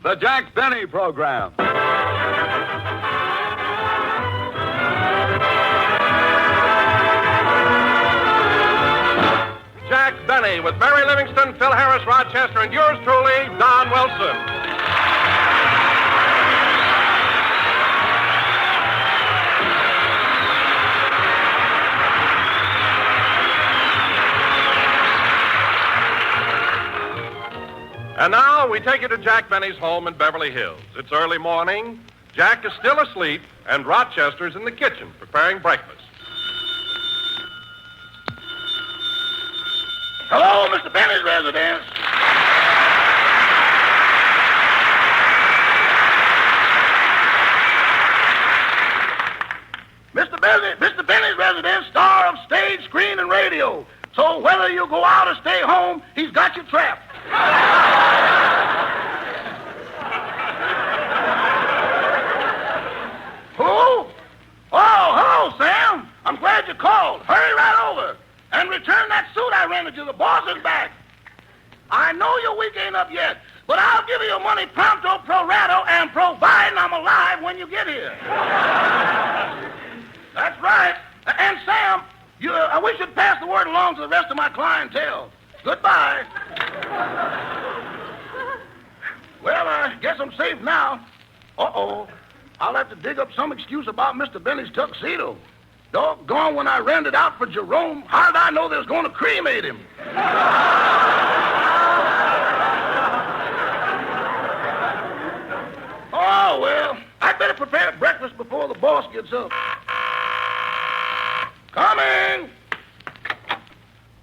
The Jack Benny Program. Jack Benny with Mary Livingston, Phil Harris, Rochester, and yours truly, Don Wilson. And now we take you to Jack Benny's home in Beverly Hills. It's early morning. Jack is still asleep, and Rochester's in the kitchen preparing breakfast. Hello, Mr. Benny's residence. Mr. Benny's residence, star of stage, screen, and radio. So whether you go out or stay home, he's got you trapped. Who? Oh, hello, Sam. I'm glad you called. Hurry right over and return that suit I rented you. The boss is back. I know your week ain't up yet, but I'll give you your money pronto, pro rata, and providing I'm alive when you get here. That's right. And Sam, we should pass the word along to the rest of my clientele. Goodbye. Well, I guess I'm safe now. Uh-oh. I'll have to dig up some excuse about Mr. Benny's tuxedo. Doggone, when I rented out for Jerome, how did I know they was going to cremate him? Oh, well, I'd better prepare breakfast before the boss gets up. Coming!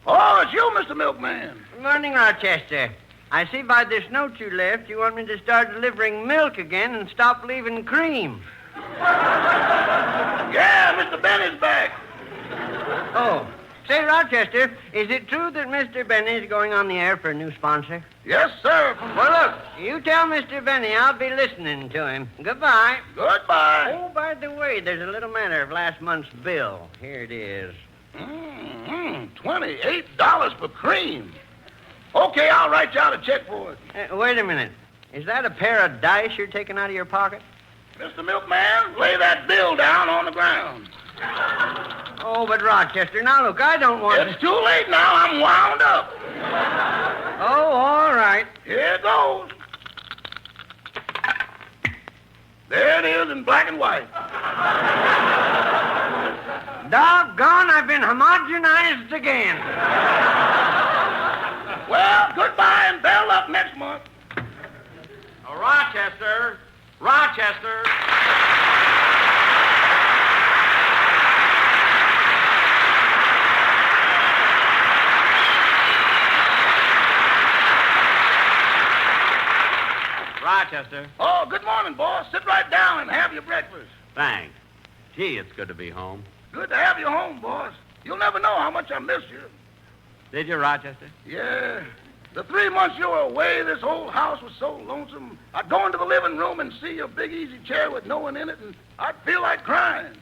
Oh, it's you, Mr. Milkman. Good morning, Rochester. I see by this note you left you want me to start delivering milk again and stop leaving cream. Yeah, Mr. Benny's back. Oh. Say, Rochester, is it true that Mr. Benny is going on the air for a new sponsor? Yes, sir. Well, look, you tell Mr. Benny I'll be listening to him. Goodbye. Goodbye. Oh, by the way, there's a little matter of last month's bill. Here it is. $28 for cream. Okay, I'll write you out a check for it. Wait a minute. Is that a pair of dice you're taking out of your pocket? Mr. Milkman, lay that bill down on the ground. Oh, but Rochester, now look, I don't want It's too late now. I'm wound up. Oh, all right. Here goes. There it is in black and white. Doggone, I've been homogenized again. Well, goodbye and barrel up next month. Oh, Rochester! Rochester! Rochester. Oh, good morning, boss. Sit right down and have your breakfast. Thanks. Gee, it's good to be home. Good to have you home, boss. You'll never know how much I miss you. Did you, Rochester? Yeah. The 3 months you were away, this old house was so lonesome. I'd go into the living room and see your big easy chair with no one in it, and I'd feel like crying.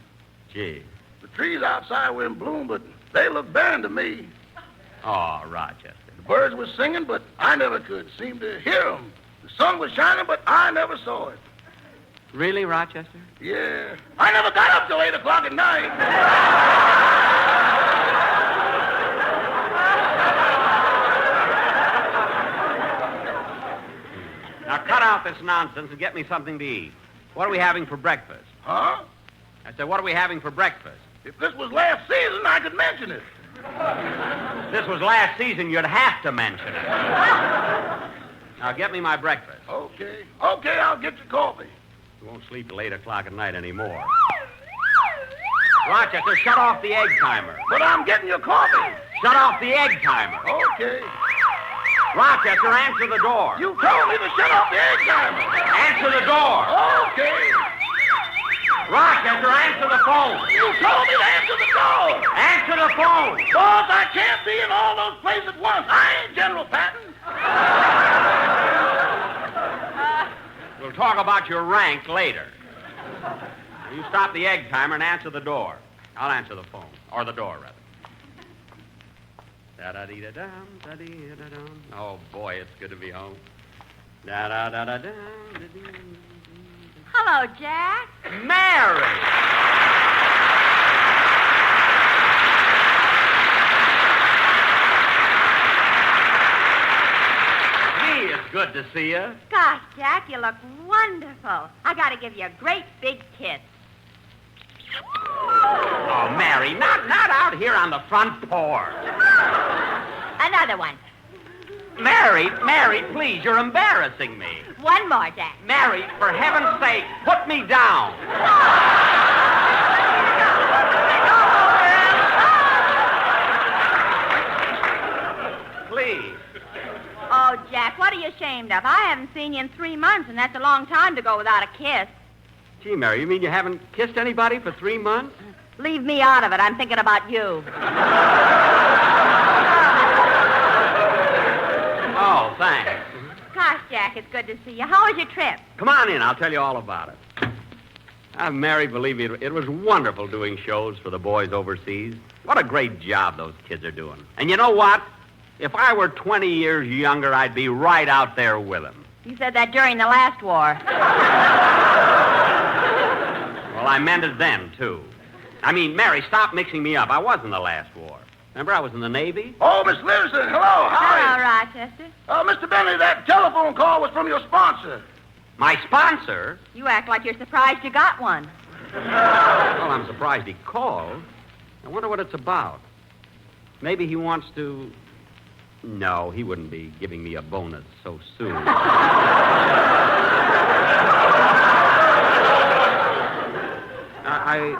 Gee. The trees outside were in bloom, but they looked barren to me. Oh, Rochester. The birds were singing, but I never could seem to hear them. The sun was shining, but I never saw it. Really, Rochester? Yeah. I never got up till 8 o'clock at night. Now, cut out this nonsense and get me something to eat. What are we having for breakfast? Huh? I said, what are we having for breakfast? If this was last season, I could mention it. If this was last season, you'd have to mention it. Now, get me my breakfast. Okay. Okay, I'll get you coffee. You won't sleep till 8 o'clock at night anymore. Rochester, shut off the egg timer. But I'm getting your coffee. Shut off the egg timer. Okay. Rochester, answer the door. You told me to shut off the egg timer. Answer the door. Okay. Rochester, answer the phone. You told me to answer the door. Answer the phone. Boss, I can't be in all those places at once. I ain't General Patton. We'll talk about your rank later. You stop the egg timer and answer the door. I'll answer the phone. Or the door, rather. Da-da-dee-da-dum, da-dee-da-dum. Oh, boy, it's good to be home. Da-da-da-da-da. Hello, Jack. Mary! Gee, it's good to see you. Gosh, Jack, you look wonderful. I got to give you a great big kiss. Oh, Mary, not out here on the front porch. Another one. Mary, please, you're embarrassing me. One more, Jack. Mary, for heaven's sake, put me down. Please. Oh, Jack, what are you ashamed of? I haven't seen you in 3 months, and that's a long time to go without a kiss. Gee, Mary, you mean you haven't kissed anybody for 3 months? Leave me out of it. I'm thinking about you. Oh, thanks. Gosh, Jack, it's good to see you. How was your trip? Come on in. I'll tell you all about it. Mary, believe me, it was wonderful doing shows for the boys overseas. What a great job those kids are doing. And you know what? If I were 20 years younger, I'd be right out there with them. You said that during the last war. Well, I meant it then, too. I mean, Mary, stop mixing me up. I was in the last war. Remember, I was in the Navy? Oh, Miss Livingston, hello. How Hello, are you? Rochester. Mr. Bentley, that telephone call was from your sponsor. My sponsor? You act like you're surprised you got one. Well, I'm surprised he called. I wonder what it's about. Maybe he wants to... No, he wouldn't be giving me a bonus so soon.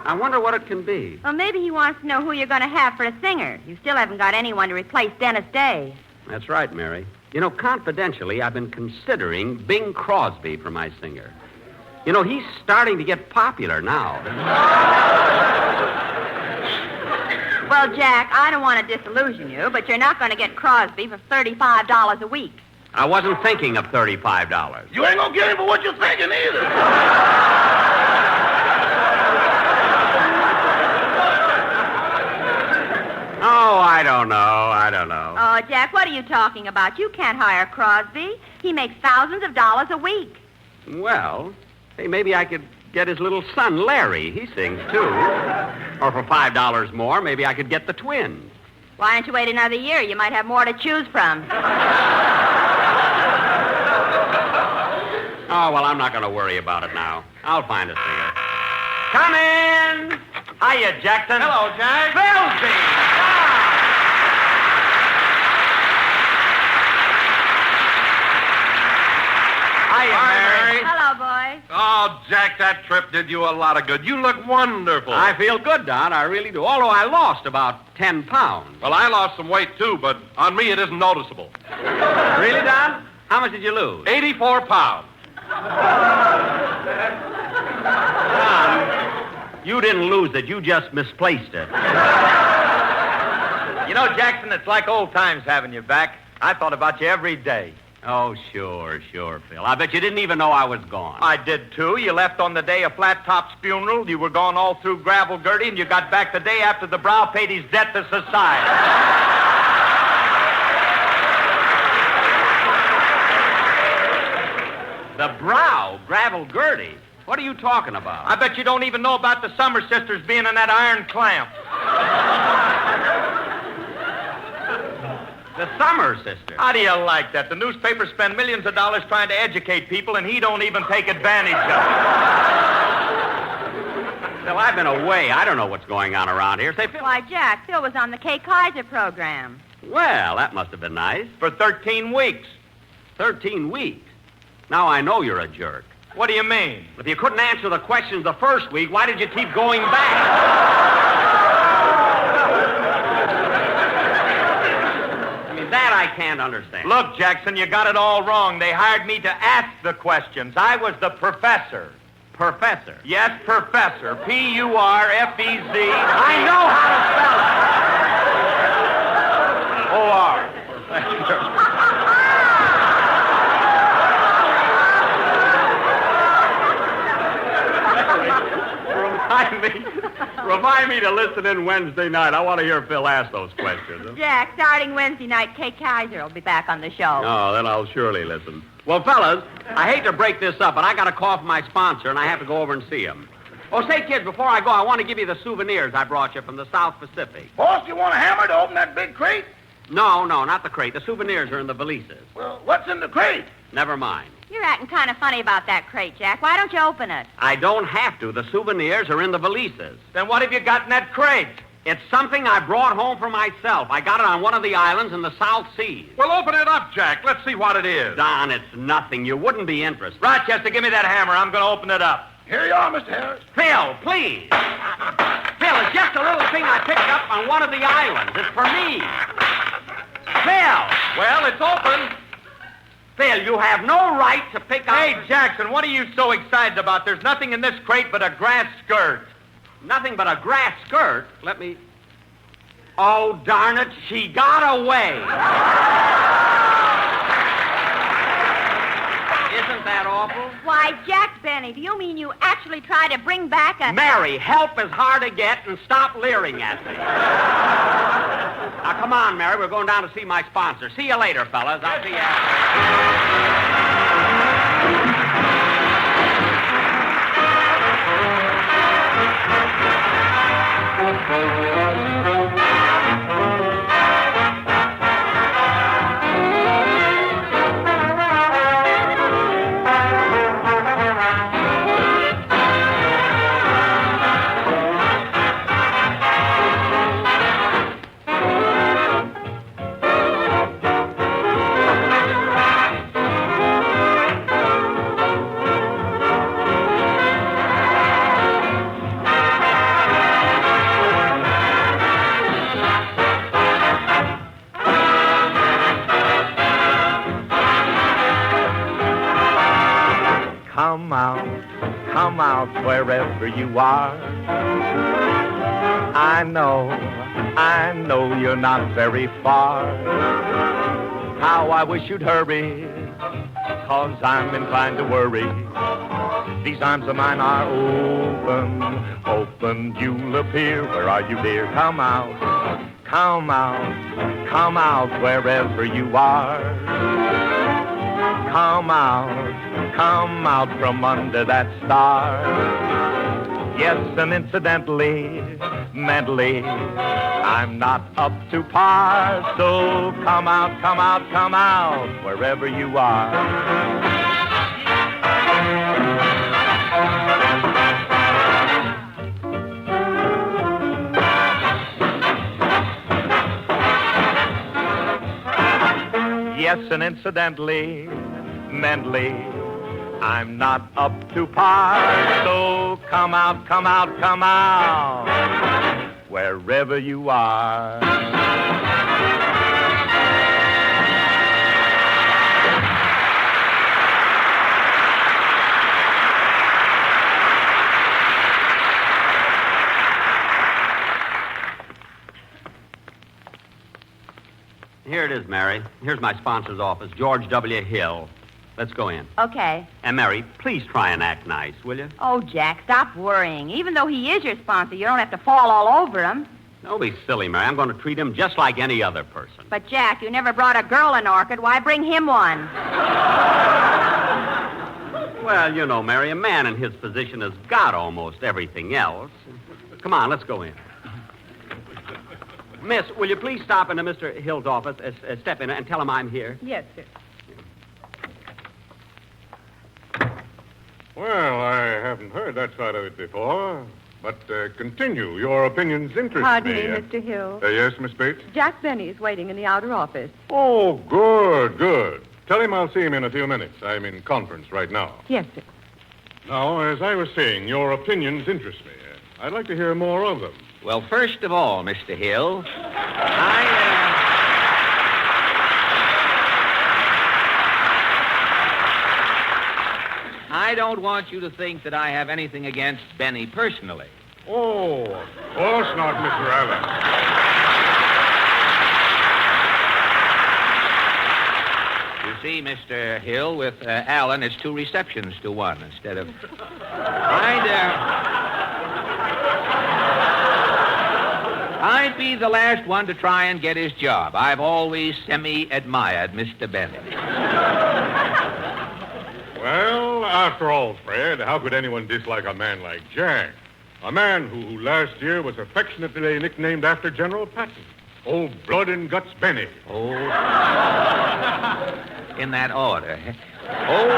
I wonder what it can be. Well, maybe he wants to know who you're going to have for a singer. You still haven't got anyone to replace Dennis Day. That's right, Mary. You know, confidentially, I've been considering Bing Crosby for my singer. You know, he's starting to get popular now. Well, Jack, I don't want to disillusion you, but you're not going to get Crosby for $35 a week. I wasn't thinking of $35. You ain't gonna get him for what you're thinking either. Oh, I don't know. Oh, Jack, what are you talking about? You can't hire Crosby. He makes thousands of dollars a week. Well, hey, maybe I could get his little son, Larry. He sings, too. Or for $5 more, maybe I could get the twins. Why don't you wait another year? You might have more to choose from. Oh, well, I'm not going to worry about it now. I'll find a singer. Come in! Hiya, Jackson. Hello, Jack. Filthy! Hiya, Mary. Hello, boys. Oh, Jack, that trip did you a lot of good. You look wonderful. I feel good, Don. I really do. Although I lost about 10 pounds. Well, I lost some weight, too, but on me it isn't noticeable. Really, Don? How much did you lose? 84 pounds. Don, you didn't lose it. You just misplaced it. You know, Jackson, it's like old times having you back. I thought about you every day. Oh, sure, Phil. I bet you didn't even know I was gone. I did, too. You left on the day of Flat Top's funeral. You were gone all through Gravel Gertie, and you got back the day after the Brow paid his debt to society. The Brow, Gravel Gertie? What are you talking about? I bet you don't even know about the Summer Sisters being in that iron clamp. The Summer Sisters. How do you like that? The newspapers spend millions of dollars trying to educate people, and he don't even take advantage of it. Well, I've been away. I don't know what's going on around here. Say, Phil. Why, Jack, Phil was on the Kay Kaiser program. Well, that must have been nice. For 13 weeks. 13 weeks. Now I know you're a jerk. What do you mean? If you couldn't answer the questions the first week, why did you keep going back? I mean, that I can't understand. Look, Jackson, you got it all wrong. They hired me to ask the questions. I was the professor. Professor. Yes, professor. P-U-R-F-E-Z. I know how to spell it. O-R. Remind me to listen in Wednesday night. I want to hear Phil ask those questions. Huh? Jack, starting Wednesday night, Kay Kaiser will be back on the show. Oh, then I'll surely listen. Well, fellas, I hate to break this up, but I got a call from my sponsor, and I have to go over and see him. Oh, say, kids, before I go, I want to give you the souvenirs I brought you from the South Pacific. Boss, you want a hammer to open that big crate? No, not the crate. The souvenirs are in the valises. Well, what's in the crate? Never mind. You're acting kind of funny about that crate, Jack. Why don't you open it? I don't have to. The souvenirs are in the valises. Then what have you got in that crate? It's something I brought home for myself. I got it on one of the islands in the South Seas. Well, open it up, Jack. Let's see what it is. Don, it's nothing. You wouldn't be interested. Rochester, give me that hammer. I'm going to open it up. Here you are, Mr. Harris. Phil, please. Phil, it's just a little thing I picked up on one of the islands. It's for me. Phil! Well, it's open. Phil, you have no right to pick up... Hey, Jackson, what are you so excited about? There's nothing in this crate but a grass skirt. Nothing but a grass skirt. Let me... Oh, darn it, she got away. Isn't that awful? Why, Jack Benny, do you mean you actually try to bring back a... Mary, help is hard to get and stop leering at me. Now, come on, Mary. We're going down to see my sponsor. See you later, fellas. I'll see you Come out wherever you are. I know you're not very far. How I wish you'd hurry, 'cause I'm inclined to worry. These arms of mine are open, you'll appear. Where are you, dear? Come out wherever you are. Come out from under that star. Yes, and incidentally, mentally, I'm not up to par. So come out, wherever you are. Yes, and incidentally, mentally, I'm not up to par. So come out, wherever you are. Here it is, Mary. Here's my sponsor's office, George W. Hill. Let's go in. Okay. And, Mary, please try and act nice, will you? Oh, Jack, stop worrying. Even though he is your sponsor, you don't have to fall all over him. Don't be silly, Mary. I'm going to treat him just like any other person. But, Jack, you never brought a girl an orchid. Why bring him one? Well, you know, Mary, a man in his position has got almost everything else. Come on, let's go in. Miss, will you please stop into Mr. Hill's office, step in and tell him I'm here? Yes, sir. Well, I haven't heard that side of it before. But continue. Your opinions interest Pardon me. me, Mr. Hill. Yes, Miss Bates? Jack Benny is waiting in the outer office. Oh, good. Tell him I'll see him in a few minutes. I'm in conference right now. Yes, sir. Now, as I was saying, your opinions interest me. I'd like to hear more of them. Well, first of all, Mr. Hill, I don't want you to think that I have anything against Benny personally. Oh, of course not, Mr. Allen. You see, Mr. Hill, with Allen, it's 2 receptions to 1 instead of... I'd be the last one to try and get his job. I've always semi-admired Mr. Benny. Well, after all, Fred, how could anyone dislike a man like Jack? A man who last year was affectionately nicknamed after General Patton. Old Blood and Guts Benny. Oh. In that order. Old,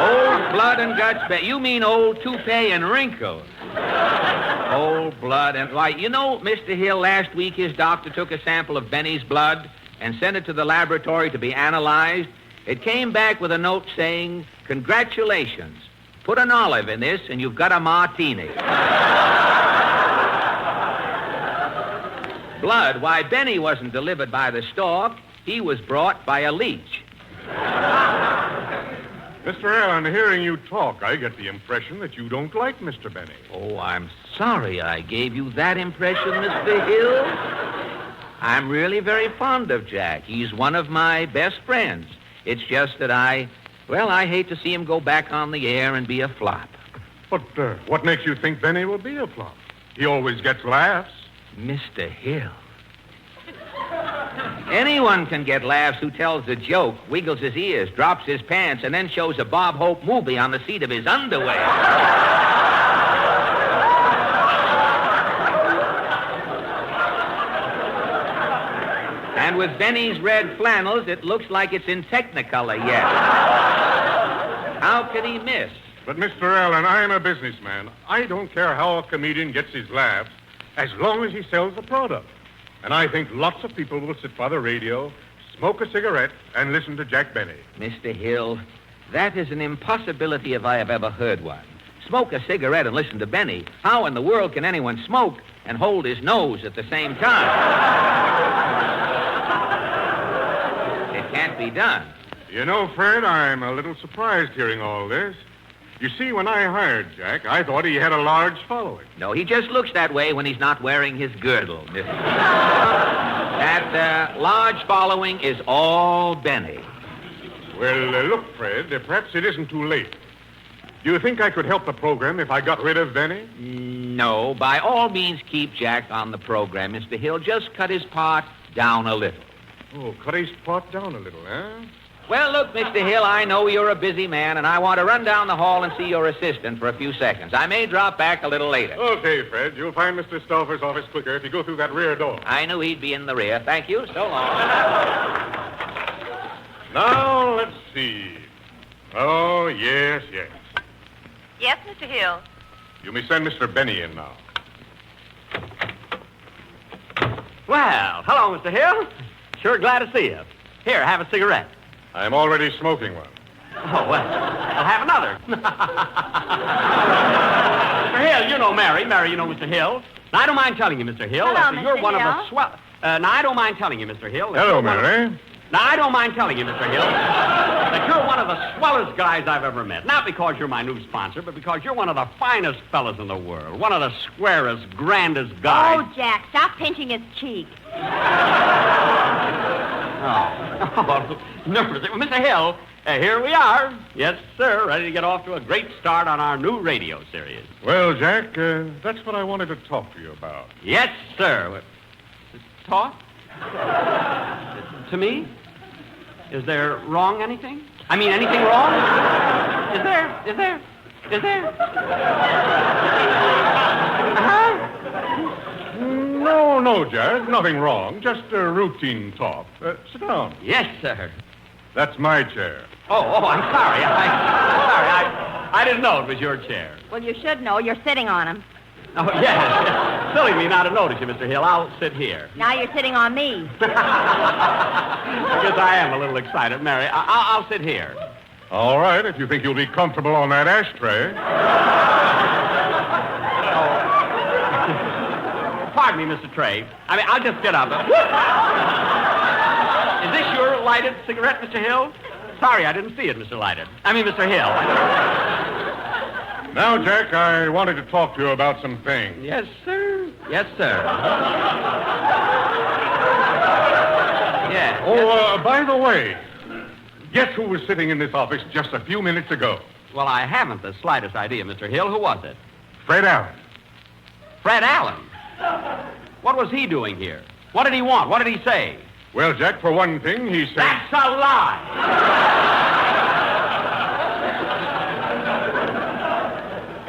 Old Blood and Guts Benny. You mean old Toupee and Wrinkles. Old Blood and... Why, you know, Mr. Hill, last week his doctor took a sample of Benny's blood and sent it to the laboratory to be analyzed. It came back with a note saying, "Congratulations. Put an olive in this and you've got a martini." Blood, why, Benny wasn't delivered by the stork. He was brought by a leech. Mr. Allen, hearing you talk, I get the impression that you don't like Mr. Benny. Oh, I'm sorry I gave you that impression, Mr. Hill. I'm really very fond of Jack. He's one of my best friends. It's just that I hate to see him go back on the air and be a flop. But what makes you think Benny will be a flop? He always gets laughs. Mr. Hill. Anyone can get laughs who tells a joke, wiggles his ears, drops his pants, and then shows a Bob Hope movie on the seat of his underwear. And with Benny's red flannels, it looks like it's in Technicolor yet. How could he miss? But, Mr. Allen, I'm a businessman. I don't care how a comedian gets his laughs as long as he sells the product. And I think lots of people will sit by the radio, smoke a cigarette, and listen to Jack Benny. Mr. Hill, that is an impossibility if I have ever heard one. Smoke a cigarette and listen to Benny. How in the world can anyone smoke and hold his nose at the same time? It can't be done. You know, Fred, I'm a little surprised hearing all this. You see, when I hired Jack, I thought he had a large following. No, he just looks that way when he's not wearing his girdle, Mr. That large following is all Benny. Well, look, Fred, perhaps it isn't too late. Do you think I could help the program if I got rid of Benny? No, by all means keep Jack on the program, Mr. Hill. Just cut his part down a little. Oh, cut his part down a little, huh? Well, look, Mr. Hill, I know you're a busy man, and I want to run down the hall and see your assistant for a few seconds. I may drop back a little later. Okay, Fred. You'll find Mr. Stauffer's office quicker if you go through that rear door. I knew he'd be in the rear. Thank you. So long. Now, let's see. Oh, yes. Yes, Mr. Hill. You may send Mr. Benny in now. Well, hello, Mr. Hill. Sure glad to see you. Here, have a cigarette. I'm already smoking one. Oh, well, I'll have another. Mr. Hill, you know Mary. Mary, you know Mr. Hill. Now, I don't mind telling you, Mr. Hill, Hello, that Mr. you're one of Hill. the swell... now, I don't mind telling you, Mr. Hill... that Hello, you're one of- Mary. Now, I don't mind telling you, Mr. Hill, that you're one of the swellest guys I've ever met. Not because you're my new sponsor, but because you're one of the finest fellas in the world. One of the squarest, grandest guys. Oh, Jack, stop pinching his cheek. Oh, nervous. Well, Mr. Hill, here we are. Yes, sir, ready to get off to a great start on our new radio series. Well, Jack, that's what I wanted to talk to you about. Yes, sir. Talk? To me? Is there wrong anything? I mean, anything wrong? Is there? Huh? No, Jack, nothing wrong. Just a routine talk. Sit down. Yes, sir. That's my chair. Oh, I'm sorry. I didn't know it was your chair. Well, you should know. You're sitting on him. Oh, yes. Silly me not to notice you, Mr. Hill. I'll sit here. Now you're sitting on me. I guess I am a little excited, Mary. I'll sit here. All right, if you think you'll be comfortable on that ashtray. Pardon me, Mr. Trey. I mean, I'll just get up. Is this your lighted cigarette, Mr. Hill? Sorry, I didn't see it, Mr. Mr. Hill. Now, Jack, I wanted to talk to you about some things. Yes, sir. Yes, sir. Yeah. Oh, by the way, guess who was sitting in this office just a few minutes ago? Well, I haven't the slightest idea, Mr. Hill. Who was it? Fred Allen. Fred Allen. What was he doing here? What did he want? What did he say? Well, Jack, for one thing, he said... That's a lie!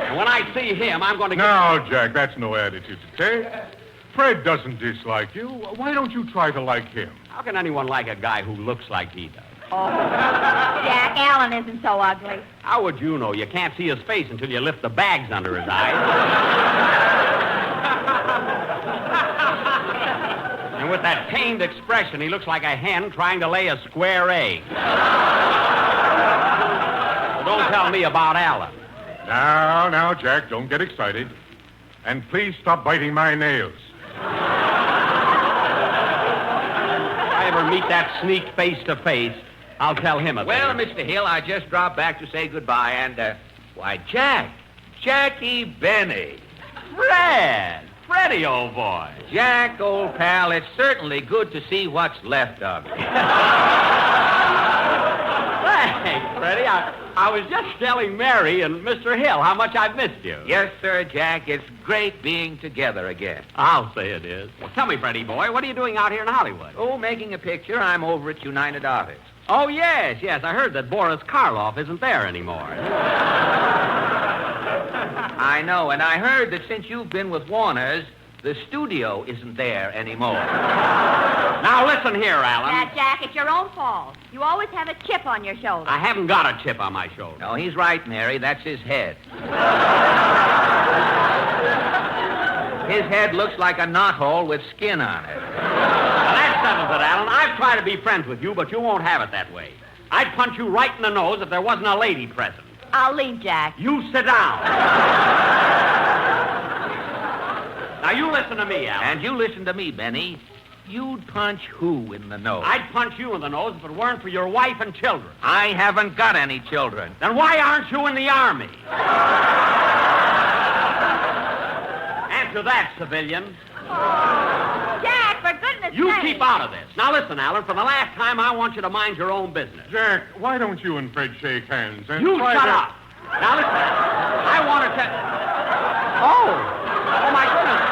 And when I see him, I'm going to get... Now, Jack, that's no attitude to take. Fred doesn't dislike you. Why don't you try to like him? How can anyone like a guy who looks like he does? Oh, Jack, Alan isn't so ugly. How would you know? You can't see his face until you lift the bags under his eyes. And with that pained expression, he looks like a hen trying to lay a square egg. Well, don't tell me about Alan. Now, Jack, don't get excited. And please stop biting my nails. If I ever meet that sneak face to face, I'll tell him about Well, it. Mr. Hill, I just dropped back to say goodbye, and, why, Jackie Benny. Freddie, old boy. Jack, old pal, it's certainly good to see what's left of you. Thanks, Freddie. I was just telling Mary and Mr. Hill how much I've missed you. Yes, sir, Jack, it's great being together again. I'll say it is. Well, tell me, Freddie boy, what are you doing out here in Hollywood? Oh, making a picture. I'm over at United Artists. Oh, yes. I heard that Boris Karloff isn't there anymore. I know, and I heard that since you've been with Warner's, the studio isn't there anymore. Now, listen here, Alan. Jack, it's your own fault. You always have a chip on your shoulder. I haven't got a chip on my shoulder. No, he's right, Mary. That's his head. His head looks like a knothole with skin on it. Now, that settles it, Alan. I've tried to be friends with you, but you won't have it that way. I'd punch you right in the nose if there wasn't a lady present. I'll leave, Jack. You sit down. Now, you listen to me, Alan. And you listen to me, Benny. You'd punch who in the nose? I'd punch you in the nose if it weren't for your wife and children. I haven't got any children. Then why aren't you in the Army? Answer that, civilian. Oh, Jack, for goodness You sake. keep out of this. Now, listen, Alan, for the last time, I want you to mind your own business. Jack, why don't you and Fred shake hands and You try shut to... up. Now, listen, I want to tell... Oh, my goodness.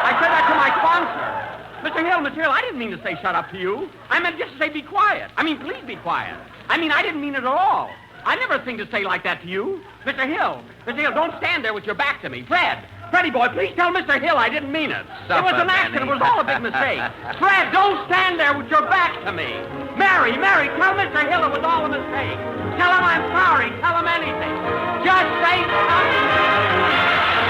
I said that to my sponsor. Mr. Hill, I didn't mean to say shut up to you. I meant just to say be quiet. I mean, please be quiet. I didn't mean it at all. I never think to say like that to you. Mr. Hill, don't stand there with your back to me. Freddie boy, please tell Mr. Hill I didn't mean it. It was an accident. It was all a big mistake. Fred, don't stand there with your back to me. Mary, tell Mr. Hill it was all a mistake. Tell him I'm sorry. Tell him anything. Just say something.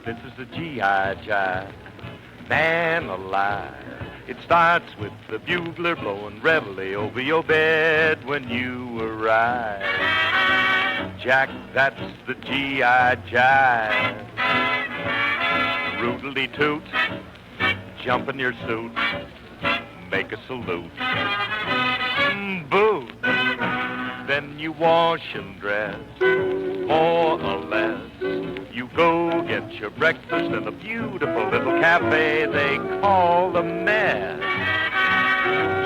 This is the G.I. Jive, man alive. It starts with the bugler blowing reveille over your bed when you arrive. Jack, that's the G.I. Jive. Roodly toot, jump in your suit, make a salute. Boo! Then you wash and dress, more or less. You go get your breakfast in a beautiful little cafe they call the Mess.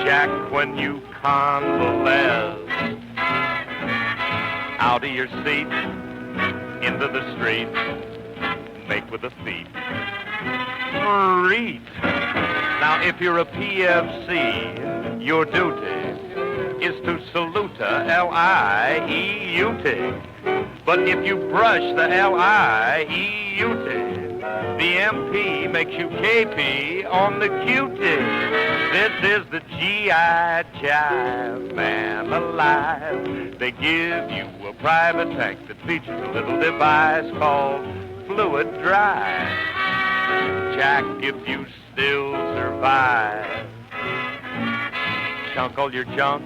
Jack, when you convalesce, out of your seat, into the street, make with the feet. Reet. Now, if you're a PFC, your duty is to salute L-I-E-U-T. But if you brush the L-I-E-U-T, the MP makes you KP on the QT. This is the G.I. Jive, man alive. They give you a private tank that features a little device called Fluid Drive. Jack, if you still survive, chunk all your junk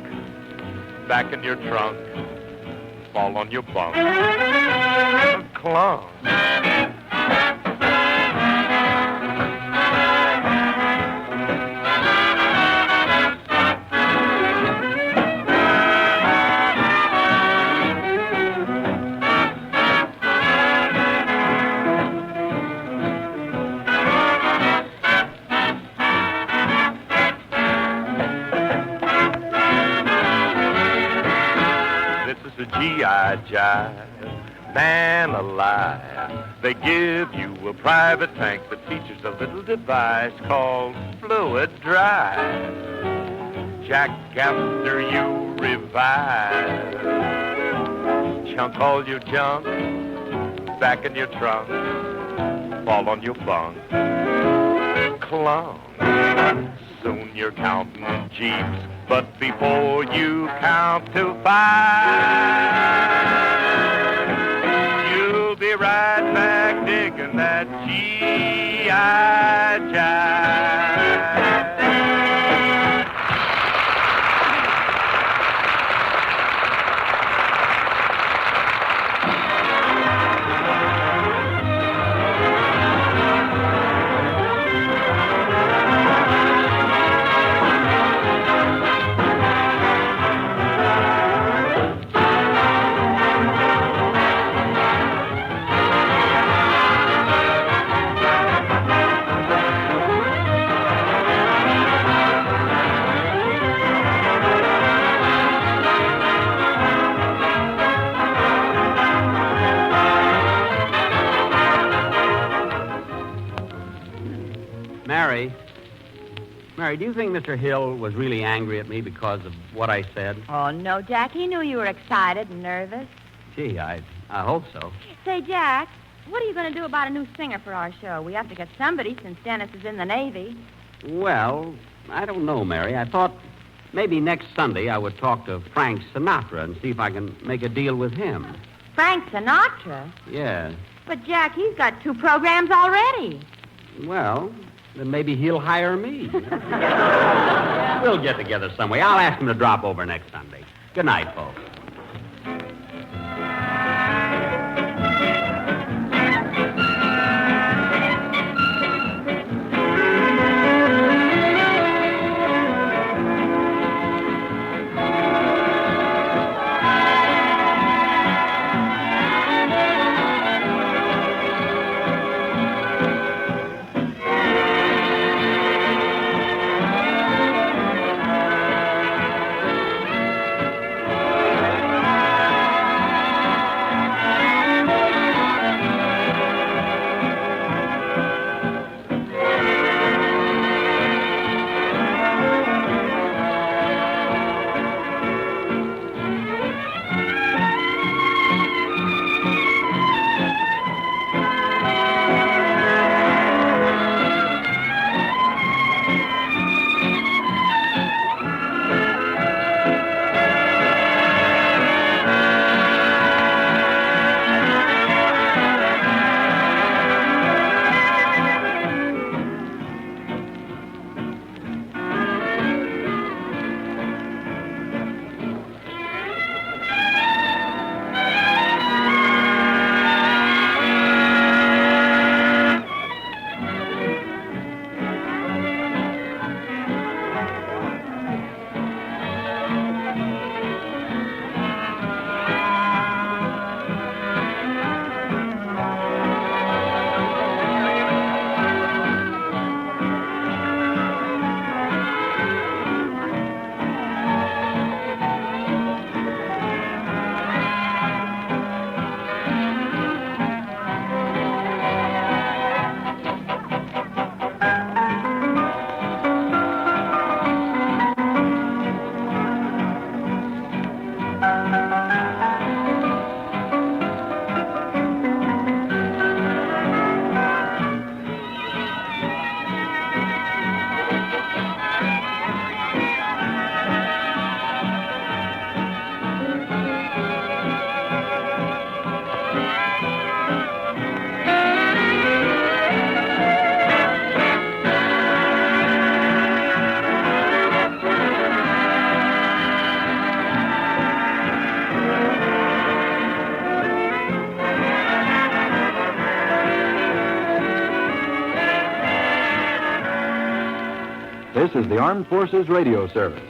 back in your trunk, fall on your bunk, clunk. G.I. Jive. Man alive, they give you a private tank that features a little device called Fluid Drive. Jack, after you revive, chunk all your junk back in your trunk, fall on your bunk, clunk. Soon you're counting Jeeps, but before you count to 5, you'll be right back digging that G.I. Jive. Mary, do you think Mr. Hill was really angry at me because of what I said? Oh, no, Jack. He knew you were excited and nervous. Gee, I hope so. Say, Jack, what are you going to do about a new singer for our show? We have to get somebody since Dennis is in the Navy. Well, I don't know, Mary. I thought maybe next Sunday I would talk to Frank Sinatra and see if I can make a deal with him. Frank Sinatra? Yeah. But, Jack, he's got 2 programs already. Well, then maybe he'll hire me. We'll get together some way. I'll ask him to drop over next Sunday. Good night, folks. This is the Armed Forces Radio Service.